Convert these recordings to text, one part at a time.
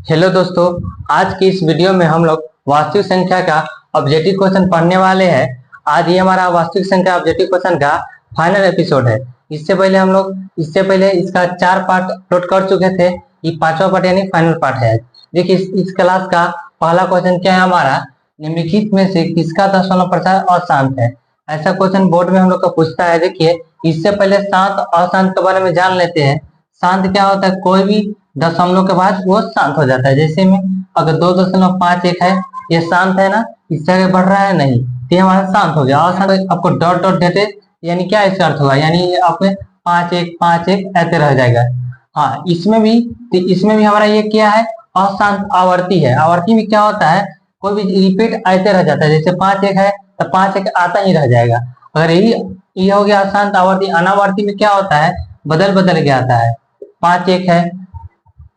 Hello दोस्तों, आज की इस वीडियो में हम लोग वास्तविक संख्या का ऑब्जेक्टिव क्वेश्चन पढ़ने वाले हैं। आज ये हमारा वास्तविक संख्या ऑब्जेक्टिव क्वेश्चन का फाइनल एपिसोड है। इससे पहले इसका 4 पार्ट अपलोड कर चुके थे। ये 5वां पार्ट यानी फाइनल पार्ट है। देखिए इस क्लास का पहला क्वेश्चन क्या है हमारा, निम्नलिखित में से किसका दशमलव प्रचार अशांत है। ऐसा क्वेश्चन बोर्ड में हम लोग का पूछता है। देखिए इससे पहले शांत अशांत के बारे में जान लेते हैं। शांत क्या होता है, कोई भी दशमलव के बाद वो शांत हो जाता है। जैसे में अगर 2.51 है, ये शांत है ना, इससे आगे बढ़ रहा है नहीं, तो ये हमारा शांत हो गया। अशांत आपको डॉट डॉट देते यानी क्या इसका अर्थ होगा, यानी आपने 5 1 ऐसे रह जाएगा। हाँ, इसमें भी हमारा ये क्या है, अशांत आवर्ती है। आवर्ती में क्या होता है, कोई भी रिपीट ऐसे रह जाता है। जैसे 5 1 है तो 5 1 आता ही रह जाएगा। अगर यही ये हो गया अशांत आवर्ती। अनावर्ती में क्या होता है, बदल बदल के आता है। 5 1 है,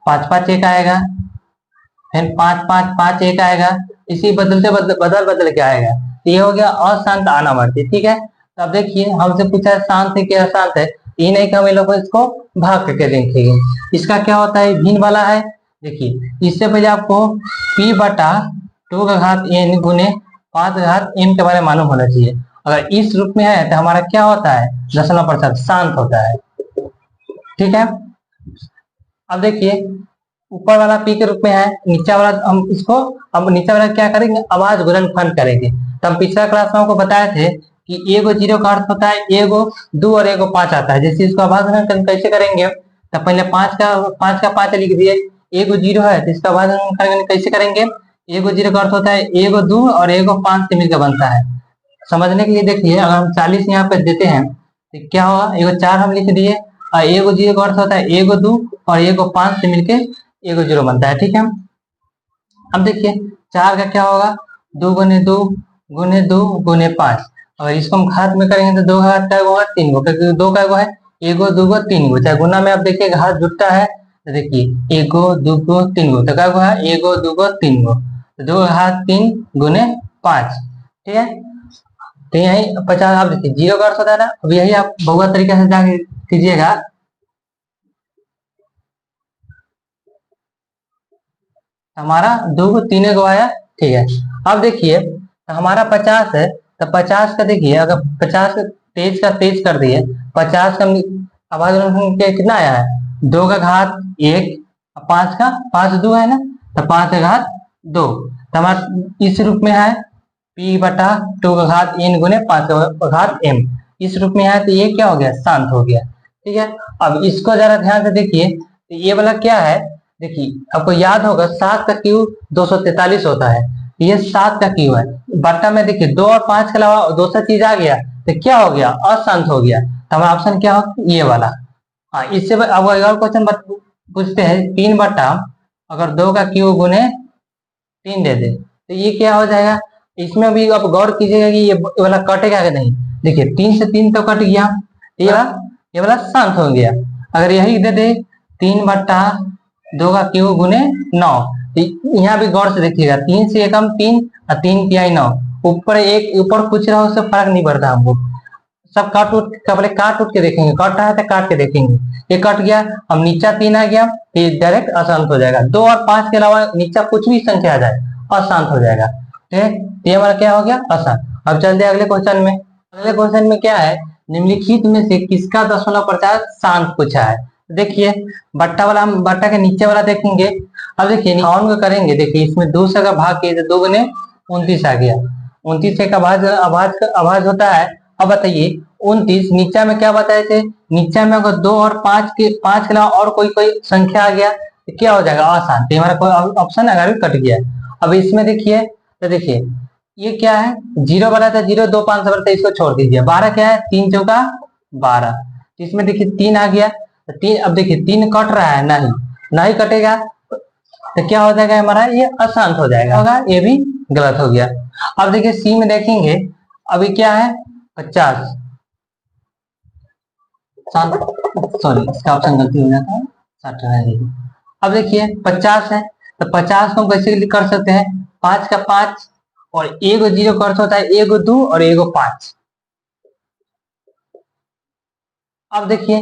5 5 1 आएगा, फिर 5 5 5 1 आएगा। इसी बदल बदल के आएगा। तो ये हो गया अशांत अनावर्ती। ठीक है, तो अब देखिए हमसे पूछा है शांत है कि अशांत है। ये नहीं कि हम लोग इसको भाग करके देखेंगे। इसका क्या होता है, भिन्न वाला है। देखिए इससे पहले आपको p बटा 2 का घात n गुने 5 का घात m के बारे में मालूम होना चाहिए। अगर इस रूप में है तो हमारा क्या होता है, दशमलव प्रतिशत शांत होता है। ठीक है, अब देखिए ऊपर वाला पी के रूप में है, नीचे वाला हम इसको, अब नीचे वाला क्या करेंगे, आवाज गुणनफल करेंगे। तो हम पिछला क्लास में आपको बताए थे कि एगो जीरो का अर्थ होता है एगो 2 और एगो 5 आता है। जैसे इसको आवाज गुणनफल कैसे करेंगे, तो पहले 5 लिख दिए। एगो जीरो है तो इसका आवाज गुणनफल कैसे करेंगे, एगो जीरो का अर्थ होता है एगो 2 और एगो 5 से मिलकर बनता है। समझने के लिए देखिए, अगर हम 40 यहाँ पे देते हैं तो क्या होगा, एगो 4 हम लिख दिए और एगो जीरो का अर्थ होता है एगो 2 और एगो 5 से मिलके एगो जीरो बनता है। ठीक है, अब देखिए 4 का क्या होगा, 2 गुने 2 गुने 2 गुने 5। अगर इसको हम घात में करेंगे तो 2 का घात का होगा 3 गो, क्योंकि 2 का है एगो 2 गो 3 गो। चाहे गुना में आप देखिए घात जुटता है तो देखिए एगो 2 गो 3 गो, तो क्या है एगो 2 गो 3 गो, तो 2 का घात 3 गुने 5। ठीक है, तो यही 50। आप देखिए जीरो का अर्थ होता है ना, अब यही आप बहुआ तरीके से जाके कीजिएगा। हमारा 2 को 3 गो आया। ठीक है, अब देखिए तो हमारा 50 है, तो 50 का देखिए अगर 50 का तेज कर दिए, 50 का आवाज कितना आया है, 2 का घात 1, 5 का 5 2 है ना, तो 5 का घात 2। तो हमारा इस रूप में है p बटा 2 का घात n गुने 5 का घात m। इस रूप में है तो ये क्या हो गया, शांत हो गया। ठीक है, अब इसको जरा ध्यान से देखिए, तो ये वाला क्या है, देखिए आपको याद होगा 7 का क्यू 243 होता है, ये 7 का क्यू है। बट्टा में देखिए 2 और 5 के अलावा दूसरा चीज आ गया तो क्या हो गया, अशांत हो गया। तो हमारा ऑप्शन क्या हो, ये वाला। हाँ, इससे अब एक और क्वेश्चन पूछते हैं, 3 बट्टा अगर 2 का क्यू गुने 3 दे दे तो ये क्या हो जाएगा। इसमें भी आप गौर कीजिएगा कि ये वाला कटेगा कि नहीं। देखिए 3 से 3 तो कट गया, ये वाला शांत हो गया। अगर यही दे दे 3 बट्टा 2 का क्यू गुने 9, यहाँ भी गौर से देखिएगा, 3 से एकम 3 और 3 किया 9, ऊपर पूछ रहा हो उससे फर्क नहीं पड़ता हमको। सब काट उठ पहले काट उठ के देखेंगे, कट रहा है तो काट के देखेंगे। ये कट गया, अब नीचा 3 आ गया, ये डायरेक्ट अशांत हो जाएगा। 2 और 5 के अलावा नीचा कुछ भी संख्या आ जाए अशांत हो जाएगा। ठीक है, ये हमारा क्या हो गया, अशांत। अब चलते हैं अगले क्वेश्चन में। अगले क्वेश्चन में क्या है, निम्नलिखित में से किसका दशमलव प्रचार शांत पूछा है। देखिए बट्टा वाला, हम बट्टा के नीचे वाला देखेंगे। अब देखिए 58 को करेंगे, देखिए इसमें 2 से का भाग किए तो 2 गुने 29 आ गया। 29 से का आवाज होता है। अब बताइए 29 नीचा में क्या बताए थे, नीचा में अगर 2 और 5 के अलावा और कोई संख्या आ गया तो क्या हो जाएगा, अशांत। हमारा कोई ऑप्शन अगर कट गया। अब इसमें देखिए, तो देखिए ये क्या है, जीरो वाला था, 0 2 5 से इसको छोड़ दीजिए। 12 क्या है, 3 चौका 12। इसमें देखिए 3 आ गया, तो 3, अब देखिए 3 कट रहा है, नहीं कटेगा तो क्या हो जाएगा हमारा, ये अशांत हो जाएगा, होगा ये भी गलत हो गया। अब देखिए सी में देखेंगे, अभी क्या है 50, सॉरी इसका ऑप्शन गलती हो जाता है, 60 रहने दीजिए। अब देखिए 50 है, तो 50 को कैसे कर सकते हैं, 5 का 5 और एगो जीरो का अर्थ होता है एगो 2 और एगो 5। अब देखिए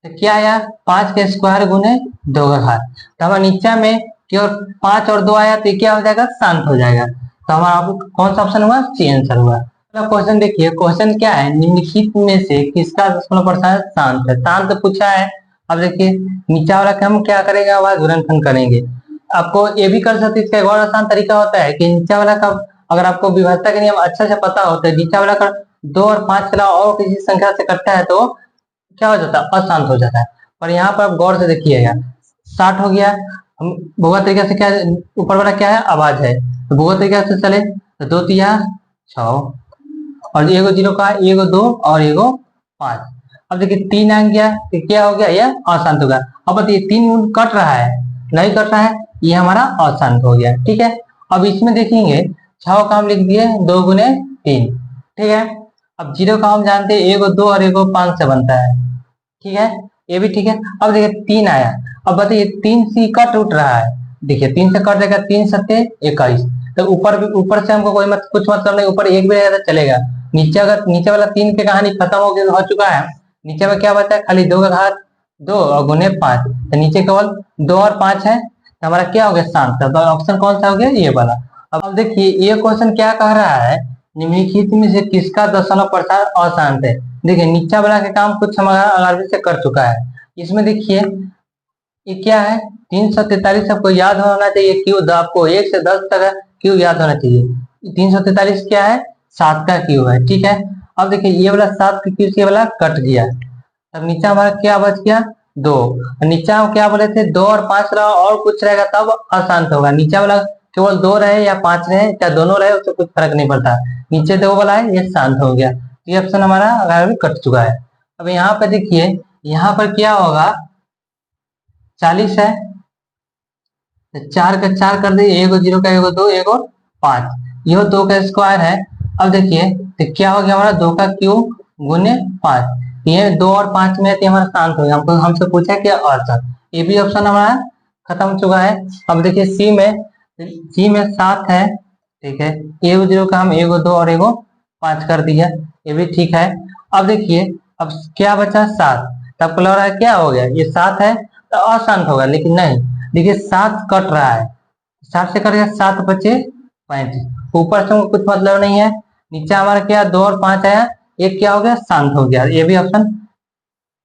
तो क्या आया, 5 के स्क्वायर गुने 2 का घात। तो हमारे नीचा में कि और 5 और 2 आया तो क्या हो जाएगा, शांत हो जाएगा। तो हमारा कौन सा ऑप्शन हुआ, सी आंसर हुआ। क्वेश्चन देखिए, क्वेश्चन क्या है, निम्नलिखित में से किसका दशमलव प्रतिशत शांत है। शांत पूछा है। अब देखिए नीचा वाला का हम क्या करेंगे, आवाज गुणनखंड करेंगे। आपको ये भी कर सकते, इसका एक और आसान तरीका होता है कि नीचा वाला का अगर आपको विभाज्यता के नियम अच्छा से पता होता है, नीचा वाला का 2 और 5 के अलावा और किसी संख्या से कटता है तो क्या हो जाता है, अशांत हो जाता है। पर यहाँ पर आप गौर से देखिएगा, 60 हो गया। हम भुआ तरीका से क्या, ऊपर वाला क्या है, आवाज है, तो भुआ तरीका से चले तो 2 तिया 6 और एगो 0 का, एगो 2 और एगो 5। अब देखिए 3 आ गया तो क्या हो गया, यह अशांत होगा। अब बताइए 3 कट रहा है, नहीं कट रहा है, ये हमारा अशांत हो गया। ठीक है, अब इसमें देखेंगे 6 का हम लिख दिए 2 गुने 3। ठीक है, अब 0 का हम जानते हैं एगो 2 और एगो 5 से बनता है। ठीक है, ये भी ठीक है। अब देखिए 3 आया, अब बताइए 3 से कट उठ रहा है, देखिए 3 से कट जाएगा, 3 सत्ते 21। तो ऊपर से हमको कोई कुछ मतलब नहीं, ऊपर एक भी रहेगा तो चलेगा। नीचे अगर नीचे वाला 3 की कहानी खत्म हो चुका है, नीचे में क्या बचा है, खाली 2 का घात 2 और गुने 5, तो नीचे केवल 2 और 5 है, तो हमारा क्या हो गया, शांत। तो ऑप्शन कौन सा हो गया, ये वाला। अब देखिए ये क्वेश्चन क्या कह रहा है, निम्नलिखित में से किसका दशमलव प्रतिशत अशांत है। देखिए नीचा वाला के काम कुछ हमारा आगे से कर चुका है। इसमें देखिए ये क्या है, 343 आपको याद होना चाहिए, क्यों आपको 1 से 10 तक क्यों याद होना चाहिए। 343 क्या है, 7 का क्यू है। ठीक है, अब देखिए ये वाला 7 का क्यू से वाला कट गया, तब नीचा हमारा क्या बच गया, 2। नीचा हम क्या बोले थे, 2 और 5 रहा और कुछ रहेगा तब अशांत होगा। नीचा वाला केवल 2 रहे या 5 रहे या दोनों रहे, उससे कुछ फर्क नहीं पड़ता, नीचे 2 वाला है ये शांत हो गया। ये ऑप्शन हमारा कट चुका है। अब यहाँ पे देखिए, यहाँ पर क्या होगा, 40 है तो 4 का 4 कर दिए, एगो 0 का एगो 2 एगो 5, यह 2 का स्क्वायर है। अब देखिए तो क्या हो गया हमारा, 2 का क्यूब गुने 5, ये 2 और 5 में तो हमारा शांत हो गया। हमको हमसे पूछा कि अशांत, ये भी ऑप्शन हमारा खत्म हो चुका है। अब देखिए सी में 7 है। ठीक है, एगो 0 का हम एगो 2 और एगो 5 कर दिया, ये भी ठीक है। अब देखिए अब क्या बचा, 7, तब लग रहा है क्या हो गया, ये 7 है तो अशांत होगा, लेकिन नहीं। देखिए 7 कट रहा है, 7 से कट गया, 7 बचे 35, ऊपर से कुछ मतलब नहीं है। नीचे हमारा क्या, 2 और 5 आया, एक क्या हो गया, शांत हो गया, ये भी ऑप्शन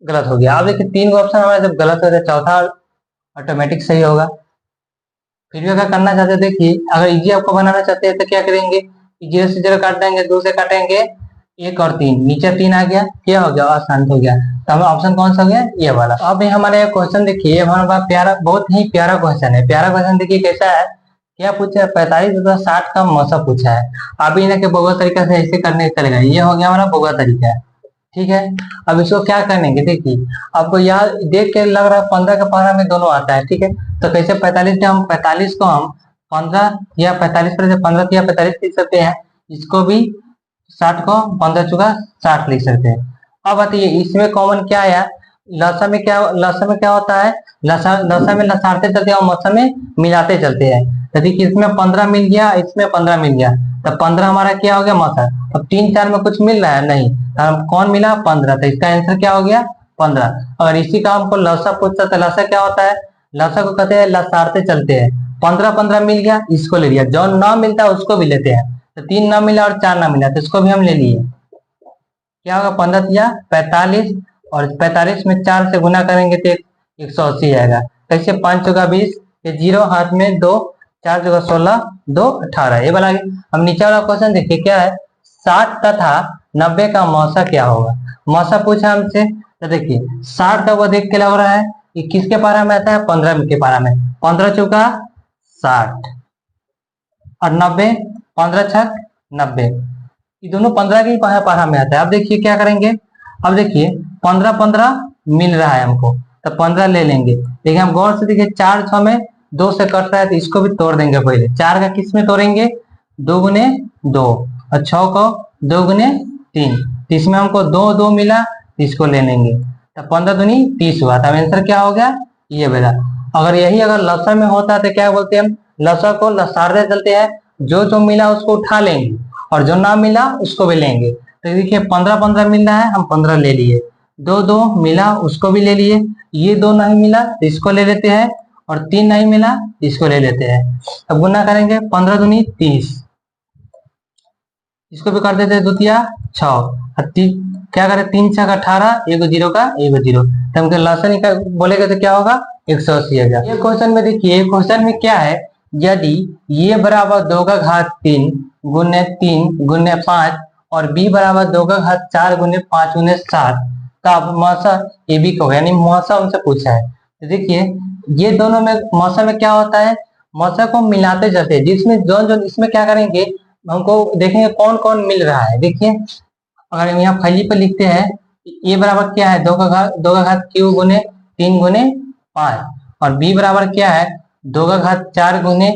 गलत हो गया। अब देखिए 3 ऑप्शन हमारा जब गलत हो जाए, चौथा ऑटोमेटिक सही होगा। फिर भी अगर करना चाहते हैं, देखिए अगर इजी आपको बनाना चाहते हैं तो क्या करेंगे, 0 से 0 काट देंगे, 2 से काटेंगे 1 और 3, नीचे 3 आ गया, क्या हो गया, अशांत हो गया। तो हमें ऑप्शन कौन सा हो गया, ये वाला। अब हमारे क्वेश्चन देखिए, हमारे पास प्यारा, बहुत ही प्यारा क्वेश्चन है। प्यारा क्वेश्चन देखिए कैसा है, क्या पूछा है, 45 तथा 60 का मौसा पूछा है। अब इन्हें के बहुगत तरीका से ऐसे करने चलेगा, ये हो गया हमारा बहुगत तरीका है। ठीक है, अब इसको क्या करेंगे, देखिए आपको याद देख के लग रहा है 15 का पारा में दोनों आता है। ठीक है, तो कैसे 45 के हम 45 को हम 15 या 45 पर से 15 या 45 लिख सकते हैं, इसको भी 60 को 15 चुका 60 लिख सकते हैं। अब बताइए इसमें कॉमन क्या आया, लसा में क्या होता है, लसा में लसारते चलते हैं और मौसम में मिलाते चलते हैं। तो देखिए इसमें 15 मिल गया, इसमें 15 मिल गया, तो 15 हमारा क्या हो गया, मौसा। अब 3 4 में कुछ मिल रहा है नहीं, कौन मिला, 15, तो इसका आंसर क्या हो गया, 15। अगर इसी का हमको लसा पूछता तो लसा क्या होता है, लसा को कहते हैं लसारते चलते हैं। 15 15 मिल गया, इसको ले लिया, जो ना मिलता है उसको भी लेते हैं। तो 3 ना मिला और 4 ना मिला, तो इसको भी हम ले लिए, क्या होगा, 15 या 45, और 45 में 4 से गुना करेंगे तो 180 आएगा। कैसे, 5 चौका 20, ये 0 हाथ में 2, 4 चौका 16, 2 18, ये वाला। हम नीचे वाला क्वेश्चन देखिए क्या है, 60 तथा 90 का मौसा क्या होगा। मौसा पूछा हमसे, तो देखिए 60 का वो देख के लग रहा है कि किसके पारा में आता है, 15 के पारा में, 15 चौका 60 और 90, 15 छक 90, ये दोनों 15 के ही पारा में आता है। अब देखिए क्या करेंगे, अब देखिए 15 15 मिल रहा है हमको, तो 15 ले लेंगे, लेकिन हम गौर से देखिए 4 6 में 2 से कट रहा है, तो इसको भी तोड़ देंगे। पहले 4 का किस में तोड़ेंगे, 2 गुने 2, और 6 को 2 गुने 3, तो इसमें हमको 2 2 मिला, इसको ले लेंगे, तो 15 दूनी 30 हुआ। तब आंसर क्या हो गया, ये बेटा। अगर यही अगर लसा में होता तो क्या बोलते हैं हम, लसा को लसारते चलते हैं, जो जो मिला उसको उठा लेंगे और जो ना मिला उसको भी लेंगे। तो देखिए 15 15 मिल रहा है, हम 15 ले लिए, 2 2 मिला उसको भी ले लिए, ये 2 नहीं मिला तो इसको ले लेते हैं, और 3 नहीं मिला, इसको ले लेते हैं। अब गुना करेंगे 15 दूनी 30, इसको भी कर देते हैं द्वितीया 6। क्या करें, 3 6 18, एक जीरो का एक जीरो, तो हमको लसन का बोलेगा तो क्या होगा 180 आ जाएगा। ये क्वेश्चन में देखिए, क्वेश्चन में क्या है, यदि ये बराबर 2 का घात 3 गुने 3 गुने 5 और b बराबर 2 का घात 4 गुने 5 गुने 7, तब मौसा ए बी को, यानी मौसा उनसे पूछा है। तो देखिए ये दोनों में मौसा में क्या होता है, मौसा को मिलाते जाते हैं, जिसमें जो जो इसमें क्या करेंगे, हमको देखेंगे कौन कौन मिल रहा है। देखिए अगर हम यहाँ फैली पर लिखते हैं, ए बराबर क्या है 2 का घात क्यू गुने 3 गुने 5, और बी बराबर क्या है 2 का घात 4 गुने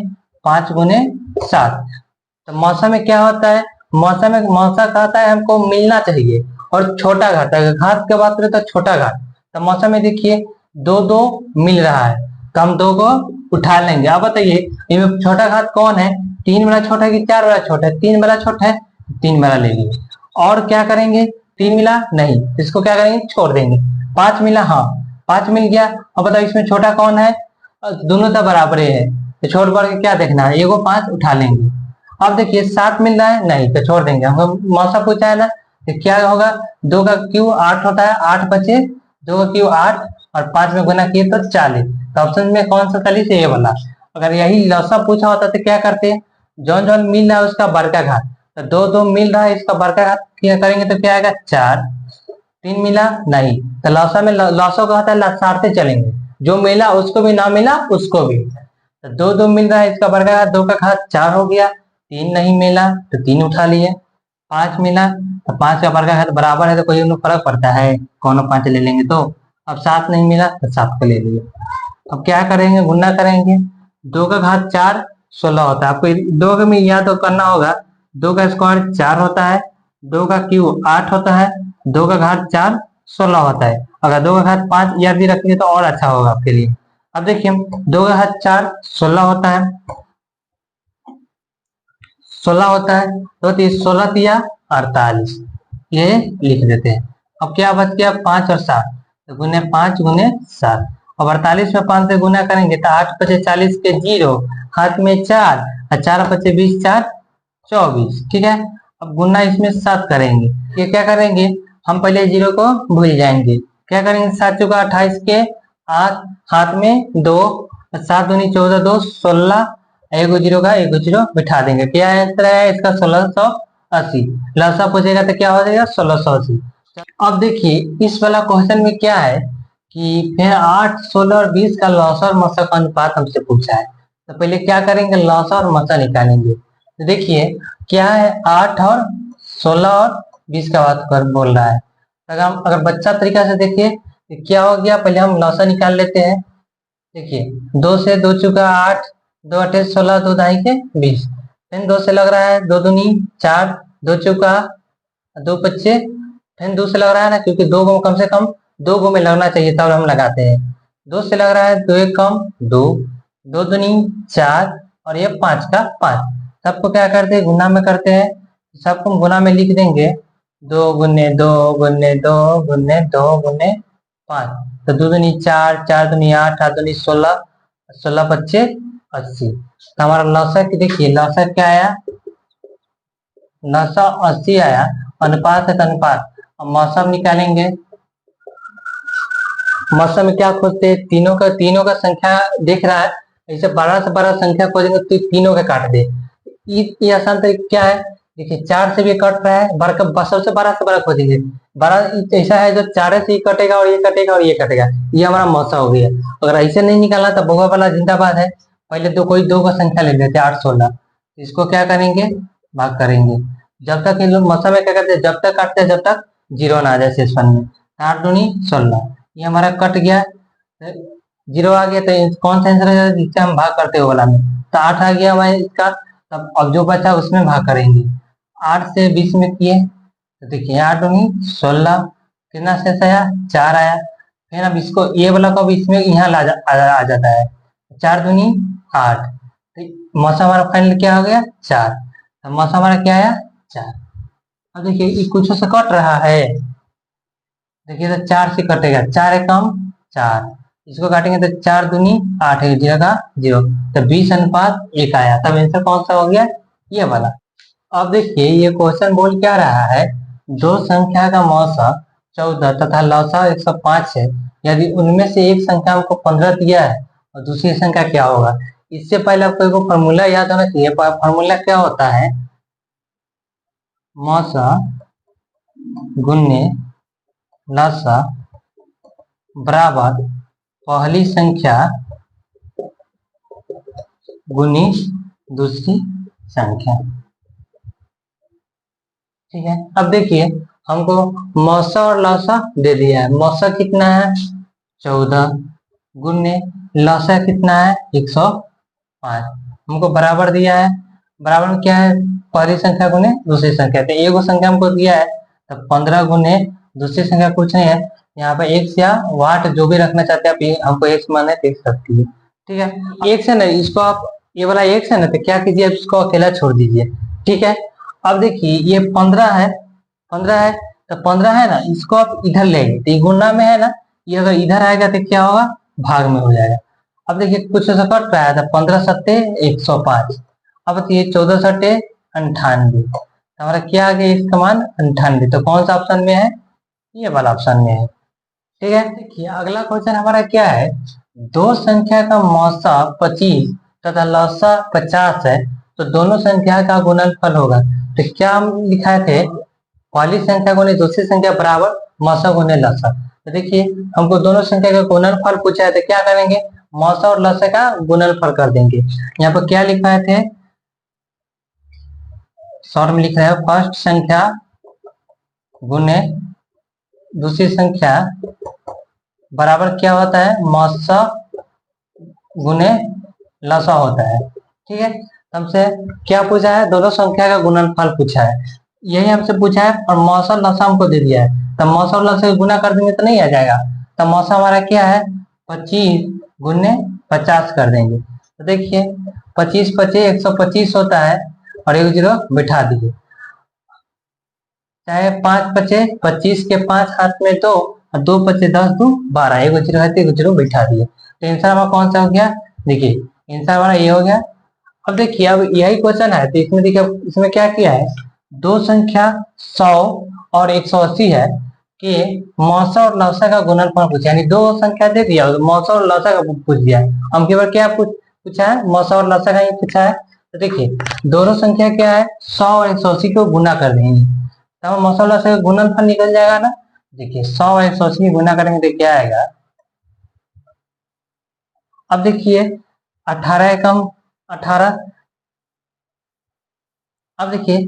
5 गुने 7। तो मौसा में क्या होता है, मौसा में मौसा कहता है हमको मिलना चाहिए, और छोटा घात, अगर घात की बात करें तो छोटा घात। तो मौसा में देखिए 2 2 मिल रहा है, तो हम 2 को उठा लेंगे। अब बताइए इनमें छोटा घात कौन है, 3 वाला छोटा है कि 4 वाला छोटा है, 3 वाला छोटा है, 3 वाला ले लिए। और क्या करेंगे, 3 मिला नहीं, इसको क्या करेंगे छोड़ देंगे। 5 मिला, हाँ 5 मिल गया। अब बताओ इसमें छोटा कौन है, दोनों तो बराबर है, तो छोड़ पड़ के क्या देखना है, एगो 5 उठा लेंगे। अब देखिए 7 मिल रहा है, नहीं तो छोड़ देंगे, हमको मौसा पूछा है ना, तो क्या होगा 2 का क्यू 8 होता है, 8 बचे, 2 का क्यू 8 और 5 में गुना किए तो 40। तो ऑप्शन में कौन सा 40 है, ये वाला। अगर यही लौसा पूछा होता तो क्या करते, जौन जौन मिल रहा है उसका बड़का घात, तो 2 2 मिल रहा है, इसका बड़का घात क्या करेंगे तो क्या आएगा 4। 3 मिला नहीं, तो लौसा में लौसा को होता है लसारते चलेंगे, जो मिला उसको भी, ना मिला उसको भी। तो 2 2 मिल रहा है, इसका बड़का घात 2 का घात 4 हो गया। 3 नहीं मिला तो 3 उठा लिए। 5 मिला तो 5 का वर्ग है तो बराबर है, तो कोई उन्हें फर्क पड़ता है, कौन 5 ले लेंगे तो। अब 7 नहीं मिला तो 7 को ले लिए। अब क्या करेंगे, गुना करेंगे, 2 का घात 4 16 होता है, आपको 2 का में याद तो करना होगा, 2 का स्क्वायर 4 होता है, 2 का क्यूब 8 होता है, 2 का घात 4 16 होता है। अगर 2 का घात 5 याद भी रखेंगे तो और अच्छा होगा आपके लिए। अब देखिए 2 का घात 4 16 होता है, 16 होता है, तो 16 दिया 48, ये लिख देते हैं। अब क्या बच गया 5 और 7, तो गुने 5 गुने 7। अब 48 में 5 से गुना करेंगे तो 8 पचे 40 के 0, हाथ में 4 और 4 पचे 20 4 24, ठीक है। अब गुना इसमें 7 करेंगे, ये क्या करेंगे, हम पहले 0 को भूल जाएंगे, क्या करेंगे 7 चौका 28 के 8, हाथ में 2, 7 दूनी 14 2 16, एक जीरो का एक जीरो बिठा देंगे। क्या आंसर है इसका 1680। लसा पूछेगा तो क्या हो जाएगा 1680। अब देखिए इस वाला क्वेश्चन में क्या है कि फिर 8 16 और 20 का लौसा और मसा का अनुपात हमसे पूछा है। तो पहले क्या करेंगे, लौसा और मसा निकालेंगे। तो देखिए क्या है, 8 और 16 और 20 का बात कर बोल रहा है। अगर हम अगर बच्चा तरीका से देखिए तो क्या हो गया, पहले हम लौसा निकाल लेते हैं। देखिए 2 से 2 चुका 8, 2 अठे 16, 2 ढाई के 20, फिर 2 से लग रहा है 2 दूनी 4, 2 चुका 2 पच्चे, फिर 2 से लग रहा है ना, क्योंकि 2 गो कम से कम 2 गो में लगना चाहिए तब हम लगाते हैं। 2 से लग रहा है 2 एक कम 2, 2 दूनी 4 और ये 5 का 5। सबको क्या करते हैं, गुना में करते हैं, सबको गुना में लिख देंगे, 2 गुने 2 गुने 2 गुने 2 गुने 5, तो 2 दूनी 4, 4 दूनी 8, 8 दूनी 16, 16 पच्चे 80। तो हमारा लौसा की देखिए, लौसा क्या आया 980 आया। अनुपात है तो अनुपात। अब मौसम निकालेंगे, मौसम में क्या खोजते हैं, तीनों का संख्या देख रहा है, ऐसे बड़ा से बड़ा संख्या खोजेंगे तो तीनों का काट दे। ये आसान तरीका क्या है, देखिए 4 से भी कट रहा है, बड़ा सबसे बड़ा से बड़ा खोजेंगे। बड़ा ऐसा है जो 4 से ही कटेगा और ये कटेगा और ये कटेगा, ये हमारा मौसा हो गया। अगर ऐसे नहीं निकालना तो बहुआ वाला जिंदाबाद है। पहले तो कोई 2 का संख्या ले लेते 8 16, इसको क्या करेंगे भाग करेंगे। जब तक इन लोग मौसा में क्या करते हैं, जब तक काटते हैं जब तक जीरो ना आ जाए शेषफल में। 8 दूनी 16, ये हमारा कट गया, जीरो आ गया, तो कौन सा आंसर है जिससे हम भाग करते हो वाला में, तो 8 आ गया हमारे इसका। तब अब जो बचा उसमें भाग करेंगे, 8 से 20 में किए तो देखिए 8 दूनी 16, कितना शेष आया 4 आया। फिर अब इसको ये वाला को भी इसमें यहाँ आ जाता है, 4 दूनी 8, तो मौसम हमारा फाइनल क्या हो गया 4। तो मौसम हमारा क्या आया 4। अब देखिए ये कुछ से कट रहा है, देखिए तो 4 से कटेगा, 4 एकम 4, इसको काटेंगे तो 4 दूनी 8, एक जीरो का जीरो, तो 20:1 आया। तब आंसर कौन सा हो गया, ये वाला। अब देखिए ये क्वेश्चन बोल क्या रहा है, दो संख्या का मौसा 14 तथा लौसा 105 है, यदि उनमें से एक संख्या हमको 15 दिया है और दूसरी संख्या क्या होगा। इससे पहले आपको एक फॉर्मूला याद होना चाहिए। फॉर्मूला क्या होता है, मौसा गुने लसा बराबर पहली संख्या गुनी दूसरी संख्या। ठीक है, अब देखिए हमको मौसा और लौसा दे दिया है। मौसा कितना है 14, गुने लौसा कितना है 105, हमको बराबर दिया है। बराबर में क्या है, पहली संख्या गुने दूसरी संख्या, तो एक संख्या हमको दिया है, तो 15 गुने दूसरी संख्या कुछ नहीं है, यहाँ पे एक्स या वाट जो भी रखना चाहते हैं आप, हमको एक्स माने देख सकती है। ठीक है, एक्स है ना, इसको आप ये वाला एक्स है ना, तो क्या कीजिए आप इसको अकेला छोड़ दीजिए। ठीक है, अब देखिए ये 15 है, 15 है, तो 15 है ना, इसको आप इधर ले आइए, तो ये गुणा में है ना, ये अगर इधर आएगा तो क्या होगा, भाग में हो जाएगा। अब देखिए कुछ ऐसा कट रहा है, तो 15 सत्ते 105, अब ये 14 सट्टे 98, हमारा क्या आ गया इसका मान 98, तो कौन सा ऑप्शन में है, ये वाला ऑप्शन में है। ठीक है, देखिए अगला क्वेश्चन हमारा क्या है, दो संख्या का मौसा 25 तथा लौसा 50 है, तो दोनों संख्या का गुणनफल होगा। तो क्या हम लिखाए थे, पहली संख्या गुने दूसरी संख्या बराबर मौसा गुने लसा। तो देखिए हमको दोनों संख्या का गुणनफल पूछा है, तो क्या करेंगे, मौसा और लसा का गुणनफल कर देंगे। यहाँ पर क्या लिखाए थे, शॉर्ट में लिख रहे हैं, फर्स्ट संख्या गुने दूसरी संख्या बराबर क्या होता है, मौसा गुने लसा होता है। ठीक है, हमसे क्या पूछा है, दोनों संख्या का गुणनफल पूछा है, यही हमसे पूछा है, और मौसा लसा हमको दे दिया है, तो मौसा और लसा गुना कर देंगे तो नहीं आ जाएगा। तो मौसा हमारा क्या है 25 गुने 50 कर देंगे, तो देखिए 25 पचे 125 होता है, और एक जीरो बिठा दीजिए, चाहे 5 पचे 25 के 5 हाथ में 2, और 2 पचे 10 2 12, एक जीरो है, एक जीरो बिठा दिए, तो आंसर हमारा कौन सा हो गया, देखिए आंसर हमारा ये हो गया। अब देखिए अब यही क्वेश्चन है, तो इसमें देखिए इसमें क्या किया है, दो संख्या 100 और 180 है कि मौसा और लौसा का गुणनफल पूछा, यानी दो संख्या दे दिया, मौसा और लौसा का पूछ दिया, हम केवल क्या पूछा है, मौसा और लौसा का ही पूछा है। तो देखिए दोनों संख्या क्या है 100 और 180 को गुना कर देंगे, तो मौसा और लौसा का गुणनफल निकल जाएगा ना। देखिए 100 और 180 गुना करेंगे तो क्या आएगा, अब देखिए 18 एकम 18, अब देखिए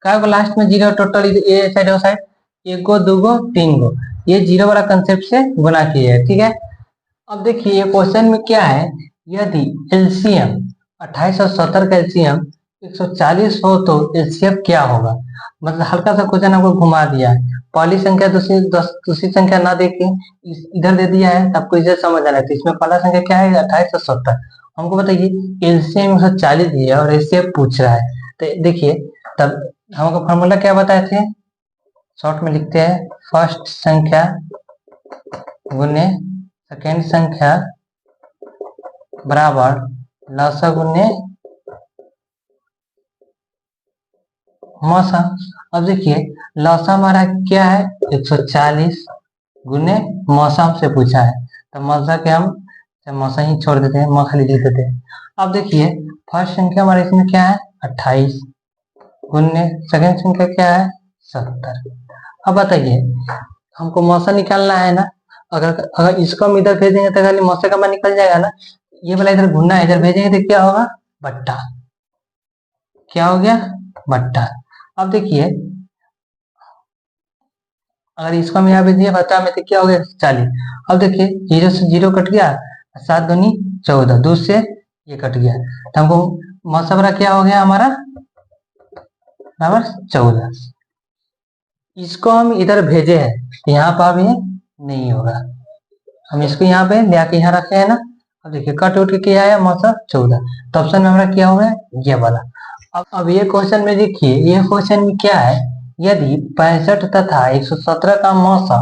क्या को लास्ट में जीरो, टोटल ये साइड वो साइड, एक गो दो गो तीन गो, ये जीरो वाला कंसेप्ट से गुना किए है। ठीक है, अब देखिए ये क्वेश्चन में क्या है, यदि एलसीएम 28 और 70 का एलसीएम 140 हो तो एलसीएम क्या होगा। मतलब हल्का सा क्वेश्चन आपको घुमा दिया है, पहली संख्या दूसरी संख्या ना देके इधर दे दिया है, तो आपको इसे समझ आना है। तो इसमें पहला संख्या क्या है 28 और 70, हमको बताइए एलसीएम 140 दिया है और एलसीएम पूछ रहा है, तो देखिए तब हमको फॉर्मूला क्या बताए थे, शॉर्ट में लिखते हैं, फर्स्ट संख्या गुने सेकेंड संख्या बराबर लसा गुने मौसा। अब देखिए लसा हमारा क्या है 140 गुने मौसा से पूछा है, तो मौसा के हम मौसा ही छोड़ देते हैं, मौ खाली लिख देते हैं। अब देखिए फर्स्ट संख्या हमारे इसमें क्या है 28 गुने सेकेंड संख्या क्या है 70। अब बताइए हमको मौसा निकालना है ना, अगर इसको हम इधर भेजेंगे तो खाली मौसा का मान निकल जाएगा ना, ये वाला इधर घुना है, इधर भेजेंगे तो क्या होगा बट्टा, क्या हो गया बट्टा। अब देखिए अगर इसको हम यहाँ भेज दिए बट्टा में तो क्या हो गया 40। अब देखिए जीरो से जीरो कट गया, 7 दूनी 14, दूर से ये कट गया, तो हमको मौसा बड़ा क्या हो गया हमारा बराबर 14। इसको हम इधर भेजे हैं, यहाँ पर भी नहीं होगा, हम इसको यहाँ पे ले आके यहाँ रखे हैं ना। अब देखिए कट उठ के क्या आया मौसा 14, तो ऑप्शन में हमारा क्या होगा ये वाला। अब ये क्वेश्चन में देखिए, ये क्वेश्चन में क्या है, यदि 65 तथा 117 का मौसा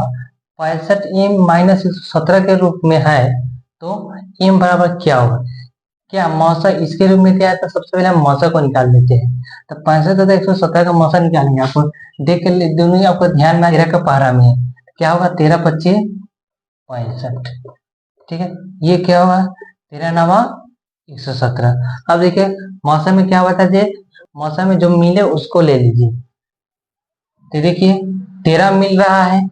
65 m - 117 के रूप में है, तो m बराबर क्या होगा, क्या मौसा इसके रूप में क्या है, तो सबसे पहले हम मौसा को निकाल लेते हैं। तो 65 तथा 117 का मौसा निकालेंगे। आपको देख कर दोनों ही आपको ध्यान में ग्रह का पहरा में है, क्या होगा 13 25 65। ठीक है, ये क्या होगा 13 नवा 117। अब देखिए मौसम में क्या हुआ था, जे मौसम में जो मिले उसको ले लीजिए। तो देखिए 13 मिल रहा है,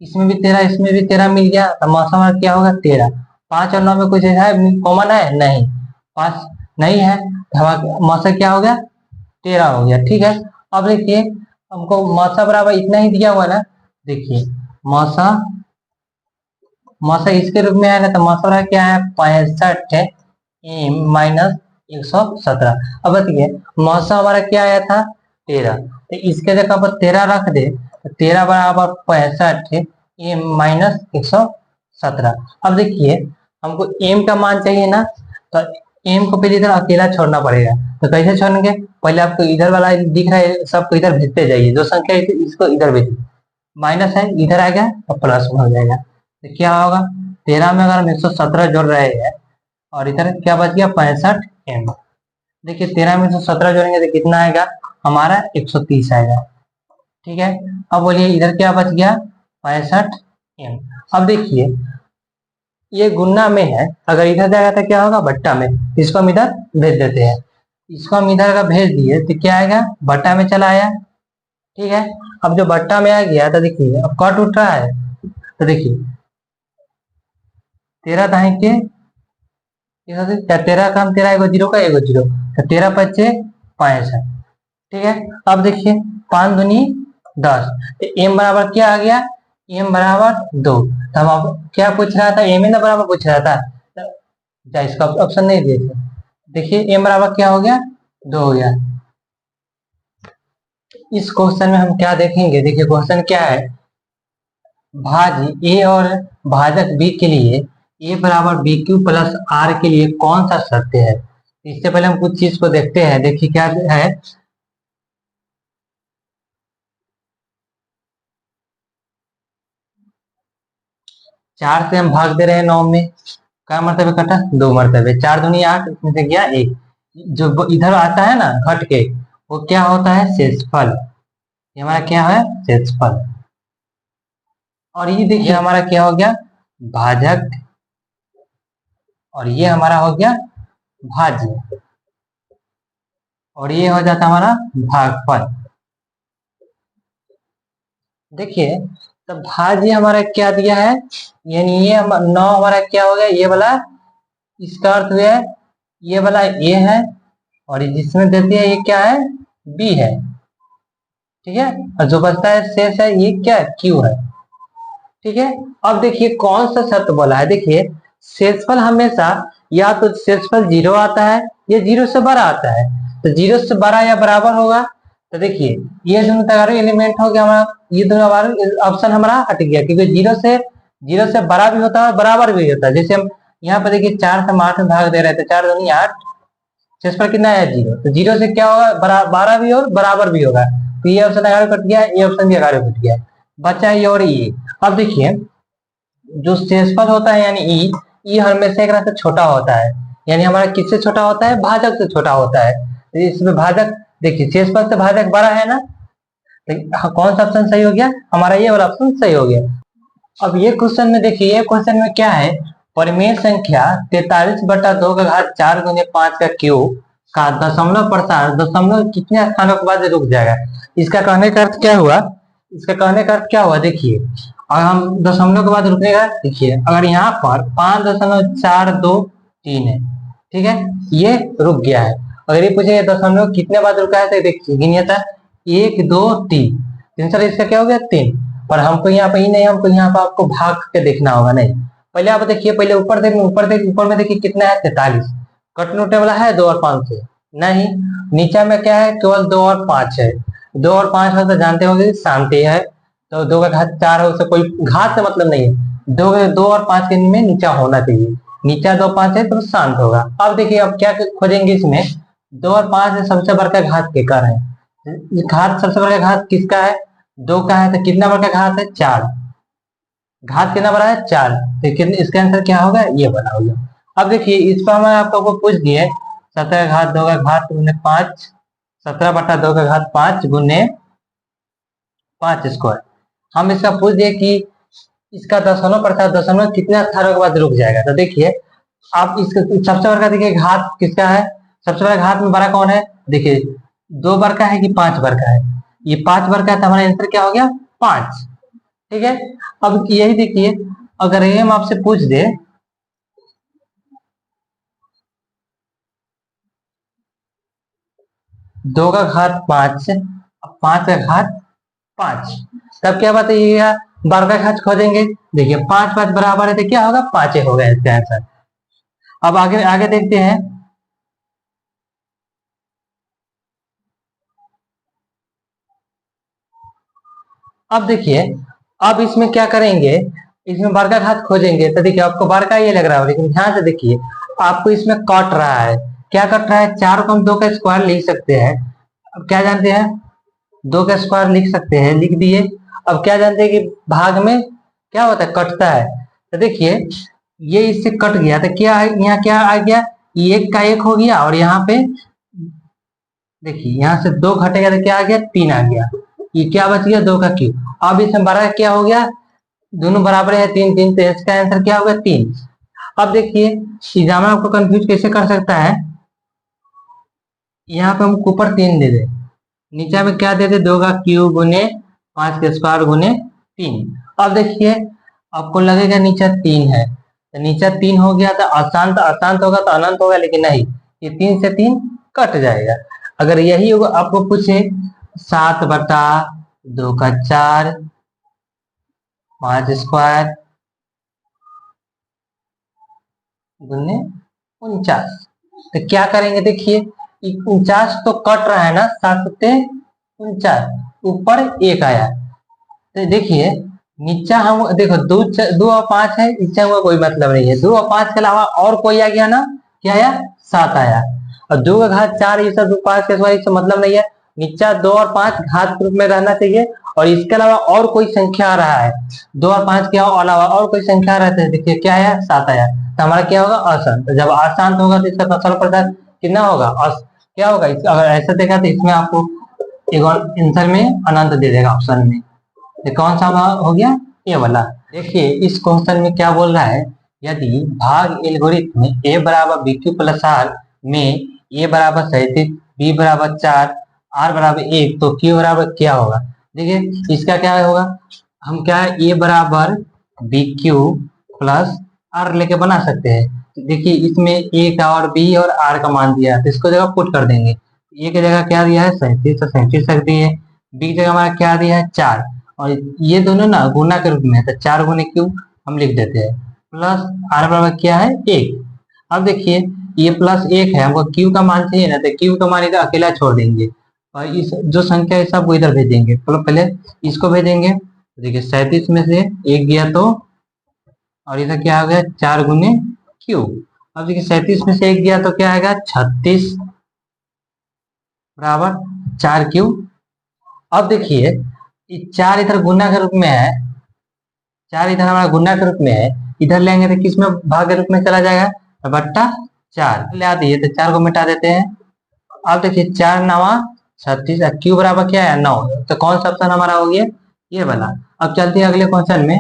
इसमें भी 13, इसमें भी 13 मिल गया, तो मौसम में क्या होगा 13। 5 और 9 में कुछ है कॉमन है नहीं, 5 नहीं है, तो हमारा मौसम क्या हो गया 13 हो गया। ठीक है, अब देखिए हमको मौसम बराबर इतना ही दिया हुआ ना। देखिए मौसम मौसा इसके रूप में आएगा, तो मौसा क्या है 65 है m माइनस 117। अब बताइए मौसा हमारा क्या आया था 13, तो इसके जगह पर 13 रख दे, तो 13 बराबर 65 है m माइनस 117। अब देखिए हमको m का मान चाहिए ना, तो m को पहले इधर अकेला छोड़ना पड़ेगा। तो कैसे छोड़ेंगे, पहले आपको इधर वाला दिख रहा है सबको इधर भेजते जाइए, जो संख्या है इसको इधर भेजिए, माइनस है इधर आ गया और प्लस में हो जाएगा। तो क्या होगा 13 में अगर हम 117 जोड़ रहे हैं और इधर क्या बच गया 65 m। देखिए 13 में 117 जोड़ेंगे तो कितना आएगा हमारा 130 आएगा। ठीक है, अब बोलिए इधर क्या बच गया 65 m। अब देखिए ये गुना में है, अगर इधर जाएगा तो क्या होगा बट्टा में, इसको हम इधर भेज देते हैं। इसको हम इधर अगर भेज दिए तो क्या आएगा बट्टा में चला आया। ठीक है, अब जो बट्टा में आ गया तो देखिए अब कट उठ रहा है, तो देखिए 13 दाएं के 13 का हम 13 एगो जीरो का एगो जीरो, तो 13 पच्चे 65। ठीक है, अब देखिए 5 दूनी 10, तो m बराबर क्या आ गया m बराबर 2। तो हम अब क्या पूछ रहा था m ना बराबर पूछ रहा था, तो इसका ऑप्शन नहीं दिए थे। देखिए m बराबर क्या हो गया 2 हो गया। इस क्वेश्चन में हम क्या देखेंगे, देखिए क्वेश्चन क्या है, भाज्य a और भाजक b के लिए a बराबर बी क्यू प्लस आर के लिए कौन सा सत्य है। इससे पहले हम कुछ चीज को देखते हैं। देखिए क्या है, 4 से हम भाग दे रहे हैं 9 में, क्या मरतबे कटा 2 मरतबे, 4 दूनी 8, इसमें से गया 1। जो इधर आता है ना घट के, वो क्या होता है शेषफल, ये हमारा क्या है शेषफल। और ये देखिए हमारा क्या हो गया भाजक, और ये हमारा हो गया भाज्य, और ये हो जाता हमारा भागफल। देखिए तो भाज्य हमारा क्या दिया है, यानी ये 9 हमारा क्या हो गया, ये वाला इसका अर्थ हुआ है ये वाला ए है, और जिसमें देती है ये क्या है बी है। ठीक है, और जो बचता है शेष है ये क्या क्यू है। ठीक है, अब देखिए कौन सा शर्त बोला है, देखिए शेषफल हमेशा या तो शेषफल 0 आता है या 0 से बड़ा आता है, तो 0 से बड़ा या बराबर होगा। तो देखिए ये दोनों तगारों एलिमेंट हो गया हमारा, ये दोनों ऑप्शन हमारा हट गया, क्योंकि 0 से बड़ा भी होता है बराबर भी होता है। जैसे हम यहाँ पर देखिए 4 से हम 8 में भाग दे रहे थे, 4 दूनी 8, शेषफल कितना है 0, तो 0 से क्या होगा 12 भी और बराबर भी होगा। तो ये ऑप्शन अगाड़े कट गया, ये ऑप्शन भी अगाड़े कट गया, बचा ये और ये। अब देखिए जो शेषफल होता है यानी ई, ई हमेशा एक से छोटा होता है, यानी हमारा किससे छोटा होता है भाजक से छोटा होता है। तो इसमें भाजक देखिए शेषफल से भाजक बड़ा है ना, तो कौन सा ऑप्शन सही हो गया हमारा ये वाला ऑप्शन सही हो गया। अब ये क्वेश्चन में देखिए, ये क्वेश्चन में क्या है, परिमेय संख्या 43/2 का घात 4 गुने 5 का क्यूब का दशमलव प्रसार दशमलव कितने स्थानों के बाद रुक जाएगा। इसका कहने का अर्थ क्या हुआ, इसका कहने का अर्थ क्या हुआ, देखिए अगर हम दशमलव के बाद रुकेगा, देखिए अगर यहाँ पर 5.423 है, ठीक है ये रुक गया है। अगर ये पूछे दशमलव कितने बाद रुका है, तो देखिए गिनिए था 1 2 3, तीन सर इसका क्या हो गया 3। पर हमको यहाँ पे ही नहीं, हमको यहाँ पे आपको भाग के देखना होगा। नहीं, पहले आप देखिए, पहले ऊपर देखिए, ऊपर में देखिए कितना है 43, कटने उठने वाला है 2 और 5 से नहीं, नीचे में क्या है केवल 2 और 5 है। 2 और 5 है तो जानते होंगे शांति है, तो 2 का घात 4 है, उससे कोई घात से मतलब नहीं है। 2 और 5 के में नीचा होना चाहिए, नीचा 2 5 है तो शांत होगा। अब देखिए अब क्या खोजेंगे इसमें, 2 और 5 है सबसे बड़का घात केकर है, घात सबसे बड़ा घात किसका है 2 का है, तो कितना बड़ा घात है 4। घात कितना बड़ा है 4, लेकिन इसका आंसर क्या होगा, ये बना होगा। अब देखिए इस पर मैं आपको पूछ दिए 17 का घात 2 का घात गुने 5, 17/2 का घात 5 गुने 5 स्क्वायर। हम इसका पूछ दिए कि इसका दशमलव प्रसाद दशमलव कितने अक्षरों के बाद रुक जाएगा। तो देखिए आप इसका सबसे बड़ा देखिए घात किसका है, सबसे बड़ा घात में बड़ा कौन है, देखिए 2 बार का है कि 5 बार का है, ये 5 बार का है तो हमारा आंसर क्या हो गया 5। ठीक है, अब यही देखिए अगर ये हम आपसे पूछ दे 2 का घात 5, 5 का घात 5, तब क्या बताइएगा 12 का घात खोजेंगे। देखिए 5 5 बराबर है तो क्या होगा 5 होगा इसका आंसर। अब आगे आगे देखते हैं। अब देखिए अब इसमें क्या करेंगे, इसमें बार का घात खोजेंगे तो देखिए आपको बार का ये लग रहा है, लेकिन ध्यान से देखिए आपको इसमें कट रहा है, क्या कट रहा है, 4 को हम 2 का स्क्वायर लिख सकते हैं। अब क्या जानते हैं 2 का स्क्वायर लिख सकते हैं, लिख दिए। अब क्या जानते हैं कि भाग में क्या होता है कटता है, तो देखिए ये इससे कट गया तो क्या यहाँ क्या आ गया, एक का एक हो गया और यहाँ पे देखिए यहाँ से 2 घटेगा तो क्या आ गया 3 आ गया, ये क्या बच गया 2 का क्यूब। अब इसमें 12 क्या हो गया, दोनों बराबर है 3 3, तो इसका आंसर क्या होगा 3। अब देखिए एग्जाम में आपको कंफ्यूज कैसे कर सकता है, यहाँ पे हम ऊपर 3 दे दे, नीचे में क्या दे दे 2 का क्यूब गुने 5 का स्क्वायर गुने 3। अब देखिए आपको लगेगा नीचे 3 है तो नीचे 3 हो गया तो अशांत अशांत होगा तो अनंत होगा, लेकिन नहीं ये 3 से 3 कट जाएगा। अगर यही होगा आपको पूछे 7/2 का 4, 5 स्क्वायर गुने 49, तो क्या करेंगे देखिए 49 तो कट रहा है ना, 7 से 49 ऊपर 1 आया तो देखिए नीचा हम देखो 2 और 5 है, इससे हमको कोई मतलब नहीं है, 2 और 5 के अलावा और कोई आ गया ना, क्या आया 7 आया। और 2 का घात 4 ये सब 5 के सिवा इससे मतलब नहीं है, नीचा 2 और 5 घात रूप में रहना चाहिए और इसके अलावा और कोई संख्या आ रहा है, 2 और 5 के अलावा और कोई संख्या रहता है, देखिए क्या आया 7 आया, तो हमारा क्या होगा अशांत। तो जब अशांत होगा तो इसका दशमलव प्रसाद कितना होगा क्या होगा, अगर ऐसा देखा तो इसमें आपको एक और आंसर में अनंत दे देगा ऑप्शन में, ये कौन सा हो गया ये वाला। देखिए इस क्वेश्चन में क्या बोल रहा है, यदि भाग एल्गोरिथम में a बराबर बी क्यू प्लस आर में a बराबर 37, b बराबर 4, r बराबर 1 तो q बराबर क्या होगा। देखिए इसका क्या होगा, हम क्या है a बराबर बी क्यू प्लस आर लेके बना सकते हैं। देखिए इसमें a का और b और r का मान दिया है तो इसको जगह पुट कर देंगे, a की जगह क्या दिया है 37 तो 37 रख दिए, b की जगह हमारा क्या दिया है 4 और ये दोनों ना गुना के रूप में है तो 4 गुने क्यू हम लिख देते हैं, प्लस आर बराबर क्या है 1। अब देखिए ये +1 है, हमको क्यू का मान चाहिए ना तो क्यू का मान इधर अकेला छोड़ देंगे और इस जो संख्या है सबको इधर भेजेंगे, मतलब पहले इसको भेजेंगे। देखिए 37 में से 1 गया तो और इधर क्या आ गया 4 गुने क्यू। अब देखिए 37 में से 1 गया तो क्या आएगा 36 बराबर 4 क्यू। अब देखिए 4 इधर गुना के रूप में है, 4 इधर हमारा गुना के रूप में है, इधर लेंगे तो किस में भाग के रूप में चला जाएगा तो बट्टा 4 ले दिए तो 4 को मिटा देते हैं। अब देखिए 4 9 36 क्यू बराबर क्या है 9, तो कौन सा ऑप्शन हमारा हो गया ये वाला। अब चलते हैं अगले क्वेश्चन में।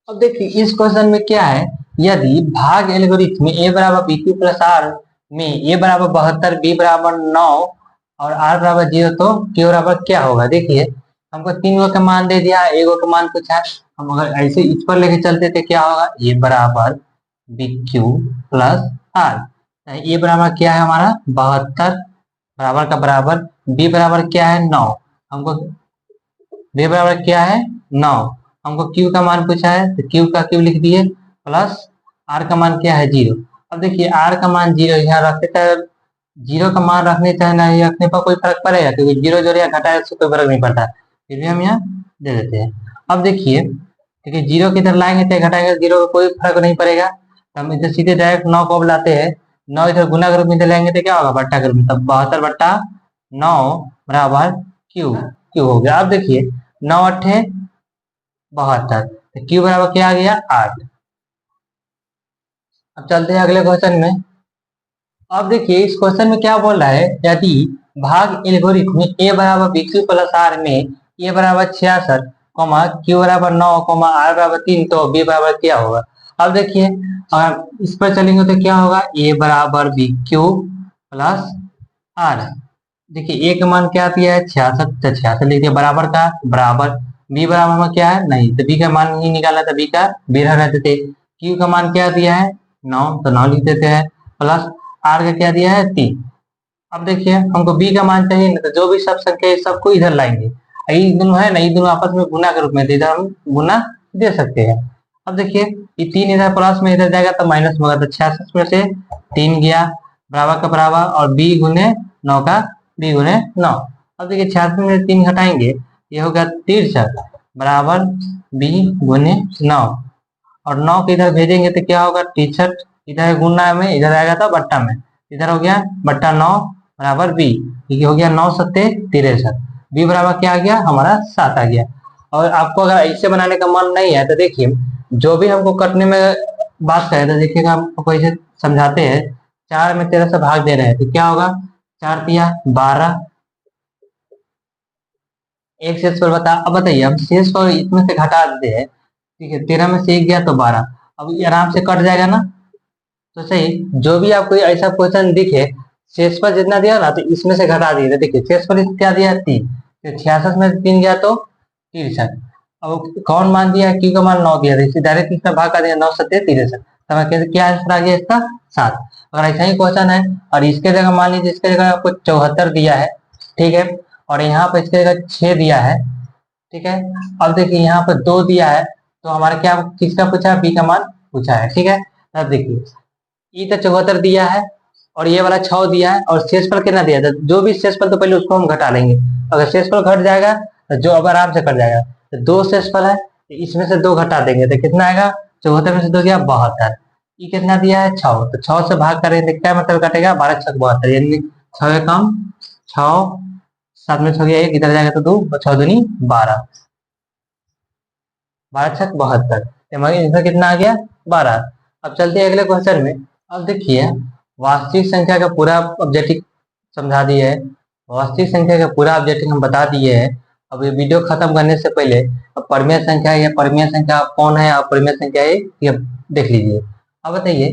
अब देखिए इस क्वेश्चन में क्या है, यदि भाग एल्गोरिथम में a बराबर बी क्यू प्लस आर में a बराबर 72, b बराबर 9 और r बराबर 0 तो q बराबर क्या होगा। देखिए हमको 3 गो का मान दे दिया, 1 गो का मान पूछा है, हम अगर ऐसे इस पर लेके चलते थे क्या होगा a बराबर b q plus r, a बराबर क्या है हमारा 72 बराबर का बराबर, b बराबर क्या है 9, हमको b बराबर क्या है 9, हमको q का मान पूछा है तो q का q लिख दिए प्लस r का मान क्या है 0। अब देखिए r का मान 0 यहाँ रखते चाहे 0 का मान रखने चाहे नहीं रखने पर कोई फर्क पड़ेगा, क्योंकि 0 जोड़िया घटाए उससे कोई फर्क नहीं पड़ता, फिर भी हम यहाँ दे देते हैं। अब देखिए 0 किधर लाएंगे चाहे घटाएंगे 0 का कोई फर्क नहीं पड़ेगा, तो हम इधर सीधे डायरेक्ट 9 को अब लाते हैं, 9 इधर गुना के रूप में इधर लाएंगे तो क्या होगा बट्टा के रूप में, तब 72/9 बराबर क्यू क्यू हो गया। अब देखिए 9 8 72 तो क्यू बराबर क्या आ गया 8। अब चलते हैं अगले क्वेश्चन में। अब देखिए इस क्वेश्चन में क्या बोल रहा है, यदि भाग एल्गोरिथम में ए बराबर बी क्यू प्लस आर में ए बराबर 66, क्यू बराबर 9, आर बराबर 3, तो बी बराबर क्या होगा। अब देखिए अगर इस पर चलेंगे तो क्या होगा, ए बराबर बी क्यू प्लस आर। देखिए ए का मान क्या दिया है 66, तो 66 लिख दिया, बराबर का बराबर, बी बराबर में क्या है नहीं, तो बी का मान नहीं निकालना था, बी का बी रहना देते। क्यू का मान क्या दिया है 9, तो 9 लिख देते हैं, प्लस आर का क्या दिया है 3। अब देखिए हमको बी का मान चाहिए ना, तो जो भी सब संख्या है सबको इधर लाएंगे, ये दोनों है ना, ये दोनों आपस में गुना के रूप में, तो इधर हम गुना दे सकते हैं। अब देखिए ये 3 इधर प्लस में इधर जाएगा तो माइनस में होगा, तो 66 में से 3 गया, बराबर का बराबर, और बी गुने 9 का बी गुने 9। अब देखिए 66 में से 3 घटाएंगे, ये होगा 63 बराबर बी गुने 9, और 9 के इधर भेजेंगे तो क्या होगा 63, इधर गुना में इधर आएगा तो बट्टा में, इधर हो गया बट्टा 9 बराबर बी, ये हो गया 9 सत्ते 63, बी बराबर क्या आ गया हमारा 7 आ गया। और आपको अगर ऐसे बनाने का मन नहीं है तो देखिए जो भी हमको कटने में बात करें तो देखिएगा, हमको ऐसे समझाते हैं, 4 में 13 से भाग दे रहे हैं तो क्या होगा, 4 तिया 12, एक शेष पर बता। अब बताइए हम शेष पर इसमें से घटा देते हैं, ठीक है, 13 में से 1 गया तो 12, अब ये आराम से कट जाएगा ना। तो सही, जो भी आपको ऐसा क्वेश्चन दिखे शेषफल जितना दिया ना तो इसमें से घटा दिए, तो देखिए शेषफल क्या दिया 3, तो 66 में 3 गया तो 63। अब कौन मान दिया, क्यू का मान 9 दिया, तो इसे डायरेक्ट इसमें भाग कर दिया, 9 सत्ते 63, तो हमें क्या आंसर आ गया इसका 7। अगर ऐसा ही क्वेश्चन है और इसके जगह मान लीजिए इसके जगह आपको 74 दिया है, ठीक है, और यहाँ पर इसके जगह 6 दिया है, ठीक है, अब देखिए यहाँ पर 2 दिया है, तो हमारा क्या किसका पूछा, बी का मान पूछा है, ठीक है। अब देखिए ये तो 74 दिया है और ये वाला 6 दिया है, और शेषफल कितना दिया था, जो भी शेषफल तो पहले उसको हम घटा लेंगे, अगर शेषफल घट जाएगा तो जो अब आराम से कट जाएगा, तो 2 शेषफल है तो इसमें से 2 घटा देंगे तो कितना आएगा, 74 में से 2 गया 72, ये कितना दिया है 6, तो 6 से भाग करेंगे क्या मतलब कटेगा 12 6 72, यानी 6 कम 6, 7 में 6 गया 1, इधर जाएगा तो 2, 6 दूनी 12, 12 छक 72, इसमें कितना आ गया 12। अब चलते हैं अगले क्वेश्चन में। अब देखिए वास्तविक संख्या का पूरा ऑब्जेक्टिव समझा दिए है, वास्तविक संख्या का पूरा ऑब्जेक्टिव हम बता दिए हैं। अब ये वीडियो खत्म करने से पहले अब परिमेय संख्या या परिमेय संख्या कौन है और परिमेय संख्या है ये देख लीजिए। अब बताइए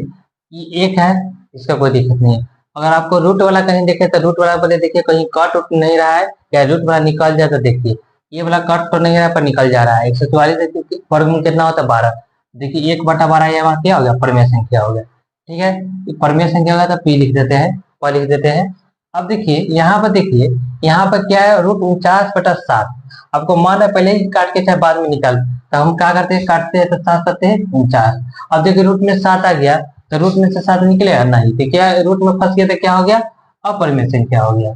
ये 1 है, इसका कोई दिक्कत नहीं है। अगर आपको रूट वाला कहीं देखे तो रूट वाला पहले देखिए कहीं कट उठ नहीं रहा है या रूट वाला निकल जाए तो देखिए ये वाला कट तो नहीं रहा पर निकल जा रहा है। 144 वर्गमूल कितना होता है 12, देखिए 1/12 ये वहाँ क्या हो गया परिमेय संख्या हो गया, ठीक है। परिमेय संख्या होगा तो पी लिख देते हैं, प लिख देते हैं। अब देखिए यहाँ पर देखिए यहाँ पर क्या है रूट 49/7, आपको मान है पहले ही काट के चाहे बाद में निकाल, तो हम क्या करते हैं काटते हैं तो 7 7 49। अब देखिए रूट में 7 आ गया तो रूट में से 7 निकलेगा नहीं, तो क्या रूट में फंस गया तो क्या हो गया अपरिमेय संख्या हो गया,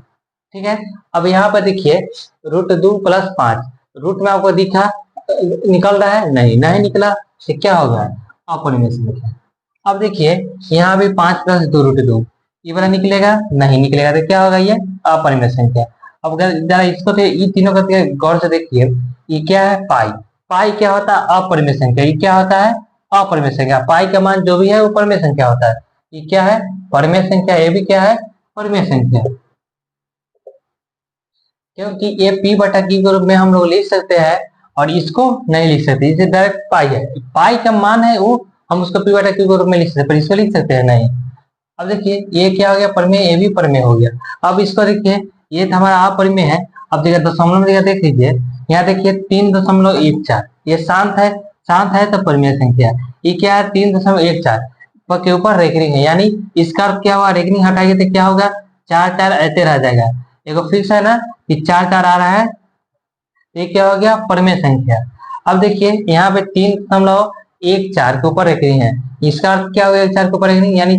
ठीक है। अब यहाँ पर देखिए रूट 2 + 5, रूट में आपको दिखा निकल रहा है नहीं, नहीं निकला तो क्या होगा अपरिमेय संख्या। अब देखिए यहाँ भी 5 + 2 रूट 2, ये वाला निकलेगा नहीं निकलेगा तो क्या होगा ये अपरिमेय संख्या। अब अगर जरा इसको तो ये तीनों का गौर से देखिए, ये क्या है पाई, पाई क्या होता है अपरिमेय संख्या, ये क्या होता है अपरिमेय संख्या, पाई का मान जो भी है वो परिमेय संख्या होता है, ये क्या है परिमेय संख्या, ये भी क्या है परिमेय संख्या, क्योंकि ये p/q के रूप में हम लोग लिख सकते हैं और इसको नहीं लिख सकते, इसे डायरेक्ट पाई है, पाई का मान है वो हम उसको p/q के रूप में लिख सकते हैं पर इसको लिख सकते हैं नहीं। अब देखिए ये क्या हो गया परिमेय, ये भी परिमेय हो गया। अब इसको देखिए ये तो हमारा अपरिमेय है। अब देखिए दशमलव में देख लीजिए यहाँ देखिए 3.14, ये शांत है तो परिमेय संख्या, ये क्या है 3.14 के ऊपर रेखनी है, यानी इसका अर्थ क्या हुआ रेखनी हटाएंगे तो क्या होगा 4 4 ऐसे रह जाएगा, एक फिक्स है ना कि 4 4 आ रहा है, ये क्या हो गया परिमेय संख्या। अब देखिए यहाँ पे 3.14 के ऊपर रेखनी है, इसका अर्थ क्या हो गया 4 के ऊपर रेखनी, यानी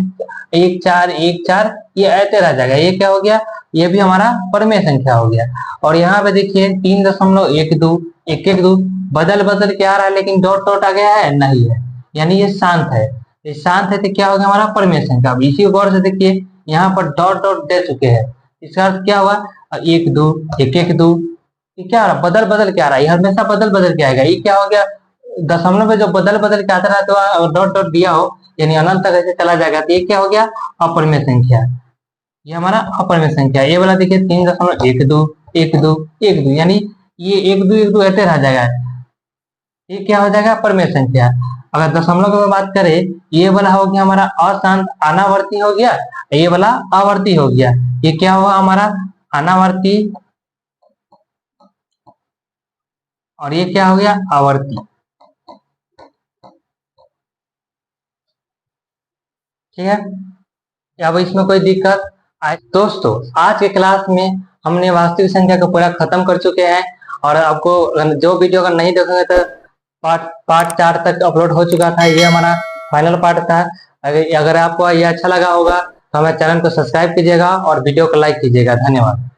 1 4 1 4 ये ऐसे रह जाएगा, ये क्या हो गया ये भी हमारा परिमेय संख्या हो गया। और यहाँ पे देखिए 3.12 1 1 2 बदल बदल के आ रहा है लेकिन डॉट डॉट आ गया है नहीं है, यानी ये शांत है, ये शांत है तो क्या हो गया हमारा परिमेय संख्या। अब इसी गौर से देखिए यहाँ पर डॉट डॉट दे चुके हैं, इसका अर्थ क्या हुआ 1 2 1 1 2, ये क्या आ रहा बदल बदल के आ रहा है, ये हमेशा बदल बदल के आएगा, ये क्या हो गया दशमलव में जो बदल बदल के आता रहा तो डॉट डॉट दिया हो यानी अनंत तक ऐसे चला जाएगा तो ये क्या हो गया, अपरिमेय संख्या। ये हमारा अपरिमेय संख्या। ये वाला देखिए 3.12 यानी ये 1 2 ऐसे रह जाएगा, ये क्या हो जाएगा, अपरिमेय संख्या। अगर दशमलव में बात करें, ये वाला हो गया हमारा अशांत अनावर्ती हो गया, ये वाला आवर्ती हो गया। ये क्या हुआ हमारा अनावर्ती और ये क्या हो गया आवर्ती। ठीक है, अब इसमें कोई दिक्कत आए? दोस्तों आज के क्लास में हमने वास्तविक संख्या को पूरा खत्म कर चुके हैं और आपको जो वीडियो अगर नहीं देखेंगे तो पार्ट 4 तक अपलोड हो चुका था। ये हमारा फाइनल पार्ट था। अगर आपको ये अच्छा लगा होगा तो हमारे चैनल को सब्सक्राइब कीजिएगा और वीडियो को लाइक कीजिएगा। धन्यवाद।